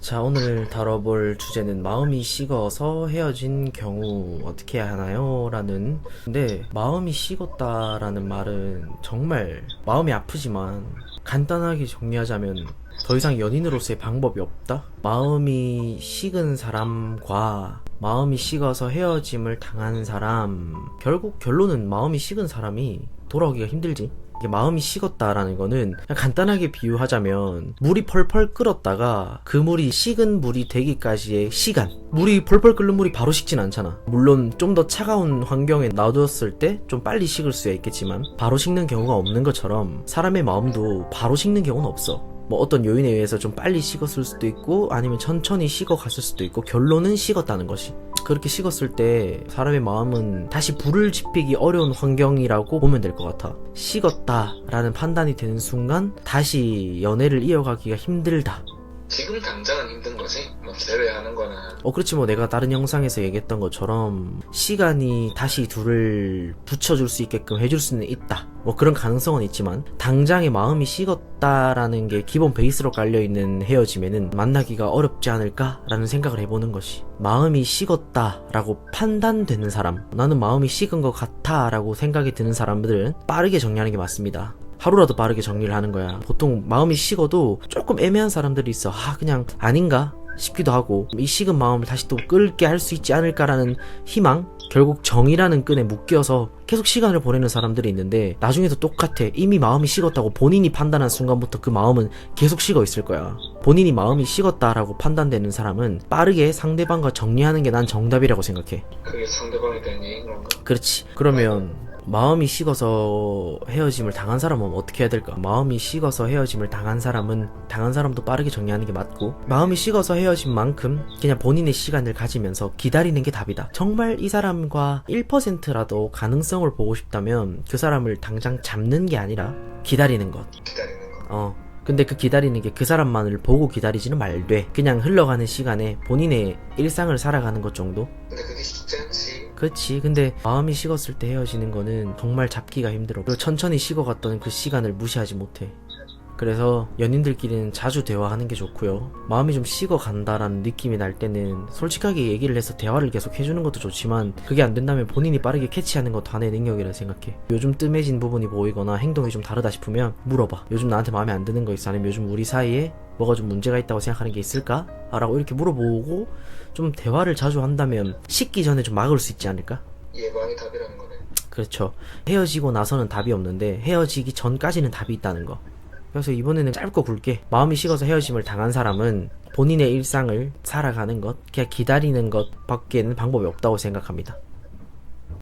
자, 오늘 다뤄볼 주제는 마음이 식어서 헤어진 경우 어떻게 해야 하나요? 라는. 근데 마음이 식었다라는 말은 정말 마음이 아프지만 간단하게 정리하자면 더 이상 연인으로서의 방법이 없다? 마음이 식은 사람과 마음이 식어서 헤어짐을 당한 사람, 결국 결론은 마음이 식은 사람이 돌아오기가 힘들지. 이게 마음이 식었다라는 거는 그냥 간단하게 비유하자면 물이 펄펄 끓었다가 그 물이 식은 물이 되기까지의 시간, 물이 펄펄 끓는 물이 바로 식진 않잖아. 물론 좀 더 차가운 환경에 놔두었을 때 좀 빨리 식을 수야 있겠지만 바로 식는 경우가 없는 것처럼 사람의 마음도 바로 식는 경우는 없어. 뭐 어떤 요인에 의해서 좀 빨리 식었을 수도 있고 아니면 천천히 식어갔을 수도 있고, 결론은 식었다는 것이. 그렇게 식었을 때 사람의 마음은 다시 불을 지피기 어려운 환경이라고 보면 될 것 같아. 식었다라는 판단이 되는 순간 다시 연애를 이어가기가 힘들다. 지금 당장은 힘든 거지. 뭐 제외하는 거는 그렇지. 뭐 내가 다른 영상에서 얘기했던 것처럼 시간이 다시 둘을 붙여줄 수 있게끔 해줄 수는 있다. 뭐 그런 가능성은 있지만 당장의 마음이 식었다라는 게 기본 베이스로 깔려있는 헤어짐에는 만나기가 어렵지 않을까라는 생각을 해보는 것이. 마음이 식었다라고 판단되는 사람, 나는 마음이 식은 것 같아 라고 생각이 드는 사람들은 빠르게 정리하는 게 맞습니다. 하루라도 빠르게 정리를 하는 거야. 보통 마음이 식어도 조금 애매한 사람들이 있어. 그냥 아닌가 싶기도 하고, 이 식은 마음을 다시 또 끌게 할 수 있지 않을까라는 희망, 결국 정이라는 끈에 묶여서 계속 시간을 보내는 사람들이 있는데 나중에도 똑같아. 이미 마음이 식었다고 본인이 판단한 순간부터 그 마음은 계속 식어 있을 거야. 본인이 마음이 식었다라고 판단되는 사람은 빠르게 상대방과 정리하는 게 난 정답이라고 생각해. 그게 상대방에 대한 예인 건가? 그렇지. 그러면 마음이 식어서 헤어짐을 당한 사람은 어떻게 해야 될까? 마음이 식어서 헤어짐을 당한 사람도 빠르게 정리하는 게 맞고, 마음이 식어서 헤어진 만큼 그냥 본인의 시간을 가지면서 기다리는 게 답이다. 정말 이 사람과 1%라도 가능성을 보고 싶다면 그 사람을 당장 잡는 게 아니라 기다리는 것. 근데 그 기다리는 게 그 사람만을 보고 기다리지는 말되 그냥 흘러가는 시간에 본인의 일상을 살아가는 것 정도? 근데 그게 쉽지 않지. 그렇지. 근데 마음이 식었을 때 헤어지는 거는 정말 잡기가 힘들어. 그리고 천천히 식어갔던 그 시간을 무시하지 못해. 그래서 연인들끼리는 자주 대화하는 게 좋고요. 마음이 좀 식어간다라는 느낌이 날 때는 솔직하게 얘기를 해서 대화를 계속 해주는 것도 좋지만, 그게 안 된다면 본인이 빠르게 캐치하는 것도 하나의 능력이라 생각해. 요즘 뜸해진 부분이 보이거나 행동이 좀 다르다 싶으면 물어봐. 요즘 나한테 마음에 안 드는 거 있어? 아니면 요즘 우리 사이에 뭐가 좀 문제가 있다고 생각하는 게 있을까? 라고 이렇게 물어보고 좀 대화를 자주 한다면 식기 전에 좀 막을 수 있지 않을까? 예방이 답이라는 거네. 그렇죠. 헤어지고 나서는 답이 없는데 헤어지기 전까지는 답이 있다는 거. 그래서 이번에는 짧고 굵게, 마음이 식어서 헤어짐을 당한 사람은 본인의 일상을 살아가는 것, 그냥 기다리는 것 밖에는 방법이 없다고 생각합니다.